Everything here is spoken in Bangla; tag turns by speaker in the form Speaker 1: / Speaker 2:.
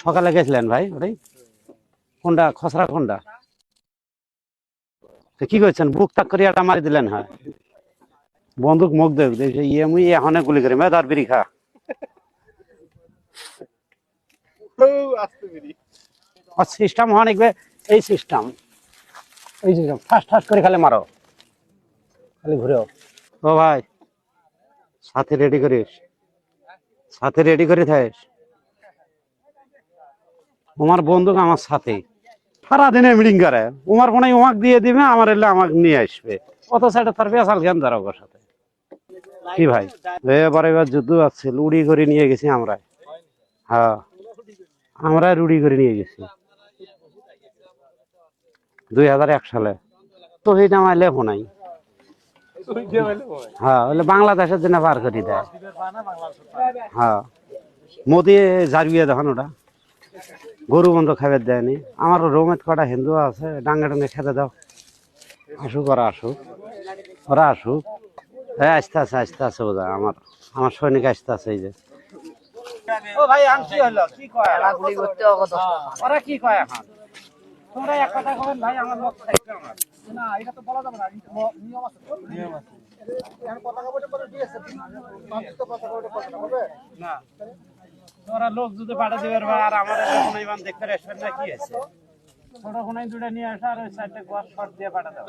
Speaker 1: সকালে গেছিলেন ভাই ওটাই কোনটা খসড়া কোনটা কি করছেন বুক তাক করে আটা মারি দিলেন হ্যাঁ বন্দুক মুখ দেব ইয়ে মুই এখন গুলি করি মেদার বিড়ি খা সিস্টেম অনেক এই সিস্টেম ঠাস ঠাস করে খালি মারো খালি ঘুরেও ও ভাই সাথে রেডি করিস সাথে রেডি করে থাকিস তোমার বন্দুক আমার সাথে সারাদিনে মিটিং করে তোমার ফোনে ওমাক দিয়ে দিবে আমার এলে আমাকে নিয়ে আসবে অত সাইডে তার বেসাল জ্ঞান ধরা ওর সাথে কি ভাই এবার এবার যুদ্ধ আছে উড়ি করে নিয়ে গেছি আমরা হ্যাঁ আমরা রুড়ি করে নিয়ে গেছি 2001 সালে তো সেইটা আমার লেখো নাই হ্যাঁ ওইলে বাংলাদেশের জন্য বার করে দেয় হ্যাঁ মোদি জারিয়ে দেখুন ওটা গরু বন্ধ খাবার দেয়নি আমার রোমেট কটা হিন্দু আছে ডাঙ্গে ডাঙ্গে খেতে দাও আসুক ওরা আসুক ওরা আসুক হ্যাঁ আসতে আছে বোঝা আমার আমার সৈনিক আসতে আছে এই যে ও ভাই আনছি হলো কি কয় গুলি করতে ওরা কি কয় এখন তোমরা এক কথা কবেন ভাই আমার লোক থাকবে আমার না এটা তো বলা যাবে না নিয়ম আছে এখন পতাকা বটে করে দিয়েছে মানচিত্র পতাকা বটে করতে হবে না তোরা লোক যদি পাঠা দিবার ভাই আর আমাদের এখন ইমান দেখতে আসবেন না কি আছে ছোট ফোনাই দুটো নিয়ে আসা আর ওই সাইডে গোয়ার শর্ট দিয়ে পাঠা দাও